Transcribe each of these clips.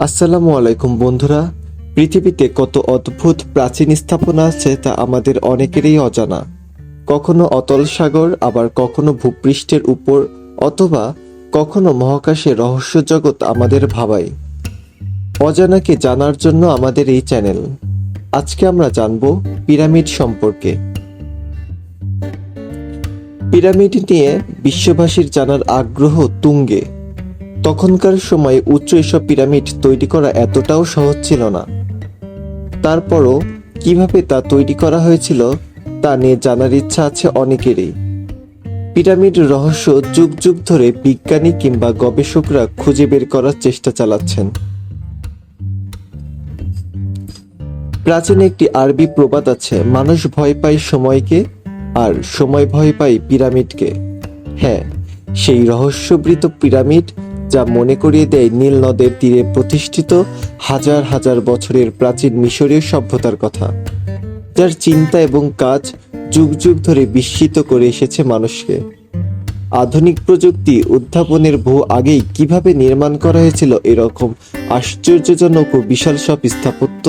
আসসালামু আলাইকুম বন্ধুরা। পৃথিবীতে কত অদ্ভুত প্রাচীন স্থাপনা আছে তা আমাদের অনেকেরই অজানা। কখনো অতল সাগর, আবার কখনো ভূপৃষ্ঠের উপর, অথবা কখনো মহাকাশে রহস্য জগৎ আমাদের ভাবায়। অজানাকে জানার জন্য আমাদের এই চ্যানেল। আজকে আমরা জানব পিরামিড সম্পর্কে। পিরামিড নিয়ে বিশ্ববাসীর জানার আগ্রহ তুঙ্গে। তখনকার সময়ে উচ্চ এসব পিরামিড তৈরি করা এতটাও সহজ ছিল না। তারপরও কিভাবে তা তৈরি করা হয়েছিল তা নিয়ে জানার ইচ্ছা আছে অনেকেরই। পিরামিড রহস্য যুগ যুগ ধরে বিজ্ঞানী কিংবা গবেষকরা খুঁজে বের করার চেষ্টা চালাচ্ছেন। প্রাচীন একটি আরবি প্রবাদ আছে, মানুষ ভয় পায় সময়কে, আর সময় ভয় পায় পিরামিডকে। হ্যাঁ, সেই রহস্যবৃত পিরামিড যা মনে করিয়ে দেয় নীল নদের তীরে প্রতিষ্ঠিত হাজার হাজার বছরের প্রাচীন মিশরীয় সভ্যতার কথা, যার চিন্তা এবং কাজ যুগ যুগ ধরে বিস্মিত করে এসেছে মানুষকে। আধুনিক প্রযুক্তি উদ্ভাবনের বহু আগেই কিভাবে নির্মাণ করা হয়েছিল এরকম আশ্চর্যজনক ও বিশাল সব স্থাপত্য।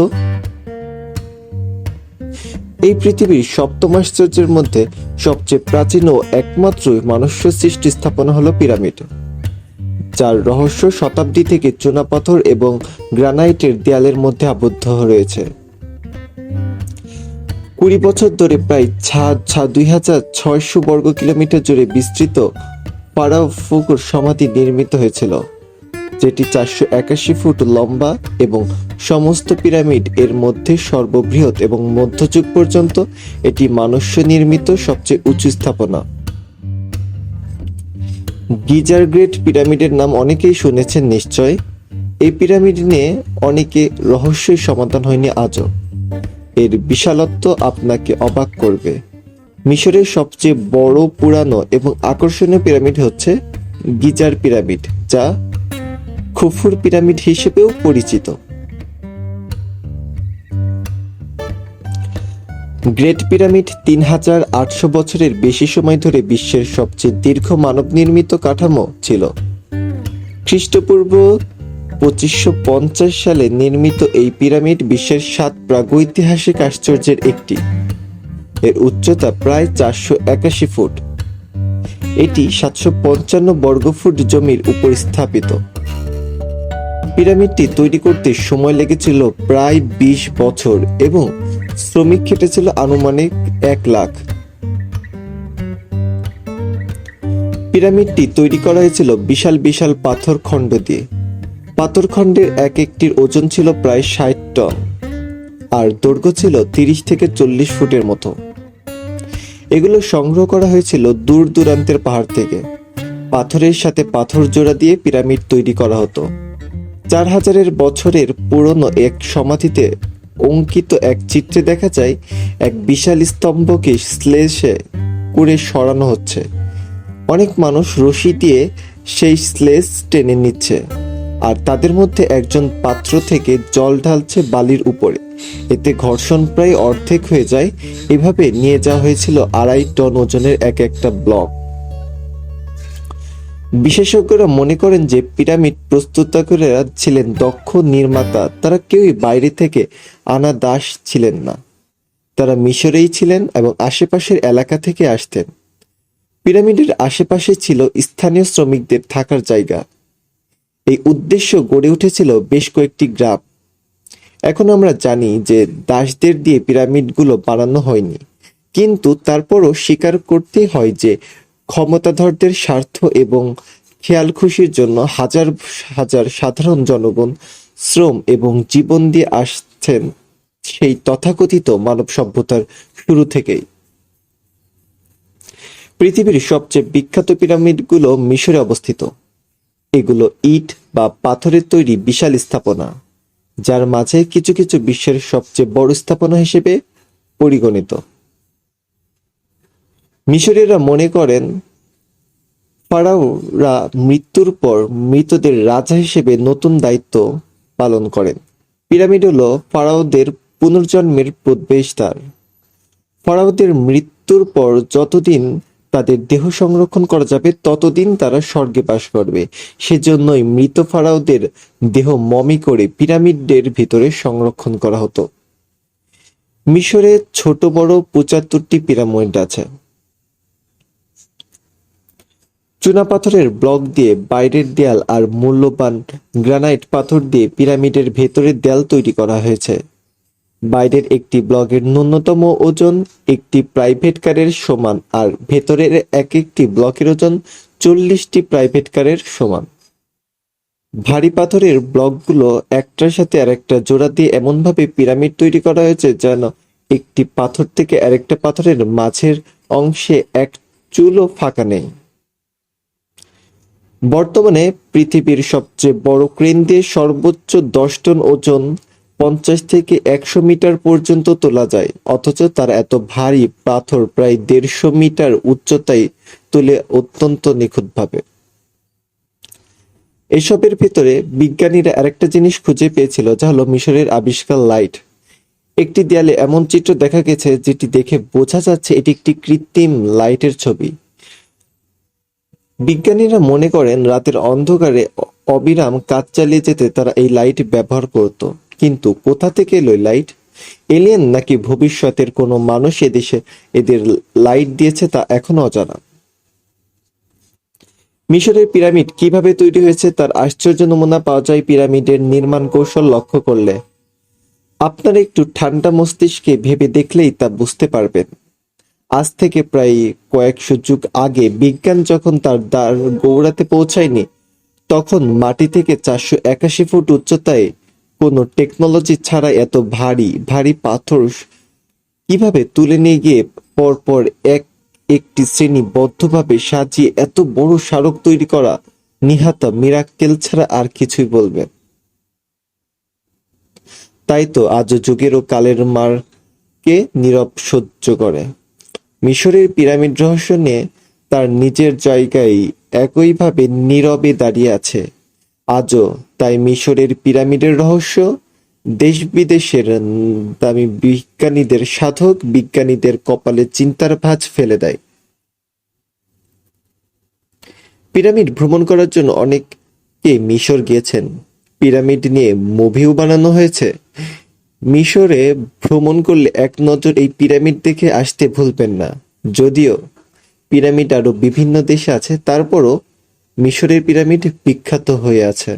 এই পৃথিবীর সপ্তম আশ্চর্যের মধ্যে সবচেয়ে প্রাচীন ও একমাত্র মনুষ্য সৃষ্টি স্থাপনা হলো পিরামিড, যার রহস্য শতাব্দী থেকে চুনাপাথর এবং গ্রানাইটের দেয়ালের মধ্যে আবদ্ধ রয়েছে। 20 বছর ধরে প্রায় 2600 বর্গ কিলোমিটার জুড়ে বিস্তৃত ফারাও ফুকুর সমাধি নির্মিত হয়েছিল, যেটি 481 ফুট লম্বা এবং সমস্ত পিরামিড এর মধ্যে সর্ববৃহৎ এবং মধ্যযুগ পর্যন্ত এটি মনুষ্য নির্মিত সবচেয়ে উঁচু স্থাপনা। গিজার গ্রেট পিরামিডের নাম অনেকেই শুনেছেন নিশ্চয়। এই পিরামিড নিয়ে অনেকে রহস্যের সমাধান হয়নি আজও। এর বিশালত্ব আপনাকে অবাক করবে। মিশরের সবচেয়ে বড়, পুরানো এবং আকর্ষণীয় পিরামিড হচ্ছে গিজার পিরামিড, যা খুফুর পিরামিড হিসেবেও পরিচিত। গ্রেট পিরামিড 3800 বছরের বেশি সময় ধরে বিশ্বের সবচেয়ে দীর্ঘ মানব নির্মিত কাঠামো ছিল। খ্রিস্টপূর্ব 2550 সালে নির্মিত এই পিরামিড বিশ্বের 7 প্রাগৈতিহাসিক আশ্চর্যের একটি। এর উচ্চতা প্রায় 481 ফুট। এটি 755 বর্গফুট জমির উপর স্থাপিত। পিরামিডটি তৈরি করতে সময় লেগেছিল প্রায় 20 বছর এবং শ্রমিক খেটেছিল আনুমানিক 1 লাখ। পিরামিডটি তৈরি করা হয়েছিল বিশাল বিশাল পাথর খণ্ড দিয়ে। পাথরখণ্ডের এক একটির ওজন ছিল প্রায় 60 টন, আর দৈর্ঘ্য ছিল 30 থেকে 40 ফুটের মতো। এগুলো সংগ্রহ করা হয়েছিল দূর দূরান্তের পাহাড় থেকে। পাথরের সাথে পাথর জোড়া দিয়ে পিরামিড তৈরি করা হতো। 4000 বছরের পুরনো এক সমাধিতে অঙ্কিত এক চিত্রে দেখা যায় এক বিশাল স্তম্ভকে স্লেজে করে সরানো হচ্ছে। অনেক মানুষ রশি দিয়ে সেই স্লেজ টেনে নিচ্ছে, আর তাদের মধ্যে একজন পাত্র থেকে জল ঢালছে বালির উপরে। এতে ঘর্ষণ প্রায় অর্ধেক হয়ে যায়। এভাবে নিয়ে যাওয়া হয়েছিল 2.5 টন ওজনের এক একটা ব্লক। বিশেষজ্ঞরা মনে করেন যে পিরামিড প্রস্তুতকারীরা ছিলেন দক্ষ নির্মাতা। তারা কেউই বাইরে থেকে আনা দাস ছিলেন না। তারা মিশরেই ছিলেন এবং আশেপাশের এলাকা থেকে আসতেন। পিরামিডের আশেপাশে ছিল স্থানীয় শ্রমিকদের থাকার জায়গা। এই উদ্দেশ্য গড়ে উঠেছিল বেশ কয়েকটি গ্রাম। এখন আমরা জানি যে দাসদের দিয়ে পিরামিডগুলো বানানো হয়নি, কিন্তু তারপরও স্বীকার করতেই হয় যে ক্ষমতাধরদের স্বার্থ এবং খেয়াল খুশির জন্য হাজার হাজার সাধারণ জনগণ শ্রম এবং জীবন দিয়ে আসছেন সেই তথাকথিত মানব সভ্যতার শুরু থেকেই। পৃথিবীর সবচেয়ে বিখ্যাত পিরামিডগুলো মিশরে অবস্থিত। এগুলো ইট বা পাথরের তৈরি বিশাল স্থাপনা, যার মাঝে কিছু কিছু বিশ্বের সবচেয়ে বড় স্থাপনা হিসেবে পরিগণিত। মিশরীয়রা মনে করেন ফারাওরা মৃত্যুর পর মৃতদের রাজা হিসেবে নতুন দায়িত্ব পালন করেন। পিরামিড হলো ফারাওদের পুনর্জন্মের প্রবেশদ্বার। ফারাওদের মৃত্যুর পর যতদিন তাদের দেহ সংরক্ষণ করা যাবে ততদিন তারা স্বর্গে বাস করবে। সেজন্যই মৃত ফারাওদের দেহ মমি করে পিরামিডের ভিতরে সংরক্ষণ করা হতো। মিশরে ছোট বড় ৭৫টি পিরামিড আছে। চুনাপাথরের ব্লক দিয়ে বাইরের দেয়াল আর মূল্যবান গ্রানাইট পাথর দিয়ে পিরামিডের ভেতরের দেয়াল তৈরি করা হয়েছে। বাইরের একটি ব্লকের ন্যূনতম ওজন একটি প্রাইভেট কারের সমান আর ভেতরের এক একটি ব্লকের ওজন ৪০টি প্রাইভেট কারের সমান। ভারী পাথরের ব্লকগুলো একটার সাথে আরেকটা জোড়া দিয়ে এমনভাবে পিরামিড তৈরি করা হয়েছে যেন একটি পাথর থেকে আরেকটা পাথরের মাঝের অংশে এক চুলও ফাঁকা নেই। বর্তমানে পৃথিবীর সবচেয়ে বড় ক্রেন দিয়ে সর্বোচ্চ ১০ টন ওজন ৫০ থেকে ১০০ মিটার পর্যন্ত তোলা যায়, অথচ তারা এত ভারী পাথর প্রায় ১৫০ মিটার উচ্চতায় তুলে অত্যন্ত নিখুঁতভাবে। এসবের ভিতরে বিজ্ঞানীরা আরেকটা জিনিস খুঁজে পেয়েছিল, যা হলো মিশরের আবিষ্কার লাইট। একটি দেয়ালে এমন চিত্র দেখা গেছে যেটি দেখে বোঝা যাচ্ছে এটি একটি কৃত্রিম লাইটের ছবি। বিজ্ঞানীরা মনে করেন রাতের অন্ধকারে অবিরাম কাজ চালিয়ে যেতে তারা এই লাইট ব্যবহার করত। কিন্তু কোথা থেকে এলো লাইট? এলিয়েন নাকি ভবিষ্যতের কোনো মানুষ এদেশে এদের লাইট দিয়েছে তা এখনো অজানা। মিশরের পিরামিড কিভাবে তৈরি হয়েছে তার আশ্চর্য নমুনা পাওয়া যায় পিরামিডের নির্মাণ কৌশল লক্ষ্য করলে। আপনারা একটু ঠান্ডা মস্তিষ্কে ভেবে দেখলেই তা বুঝতে পারবেন। আজ থেকে প্রায় কয়েকশো যুগ আগে বিজ্ঞান যখন তার দ্বার গৌড়াতে পৌঁছায়নি, তখন মাটি থেকে ৪৮১ ফুট উচ্চতায় কোনো টেকনোলজি ছাড়া এত ভারী ভারী পাথর কিভাবে তুলে নিয়ে গিয়ে পরপর একটি শ্রেণীবদ্ধভাবে সাজিয়ে এত বড় স্মারক তৈরি করা নিহাত মিরাক্কেল ছাড়া আর কিছুই বলবেন। তাই তো আজও যুগের ও কালের মারকে নীরব সহ্য করে। মিশরের পিরামিড রহস্য নিয়ে তার নিজের জায়গায় একইভাবে নীরবে দাঁড়িয়ে আছে আজও। তাই মিশরের পিরামিডের রহস্য দেশ বিদেশের দামি বিজ্ঞানীদের, সাধক বিজ্ঞানীদের কপালে চিন্তার ভাঁজ ফেলে দেয়। পিরামিড ভ্রমণ করার জন্য অনেকে মিশর গিয়েছেন। পিরামিড নিয়ে মুভিও বানানো হয়েছে। মিশরে ভ্রমণ করলে এক নজর এই পিরামিড দেখে আসতে ভুলবেন না। যদিও পিরামিড আরো বিভিন্ন দেশে আছে, তারপরও মিশরের পিরামিড বিখ্যাত হয়ে আছে।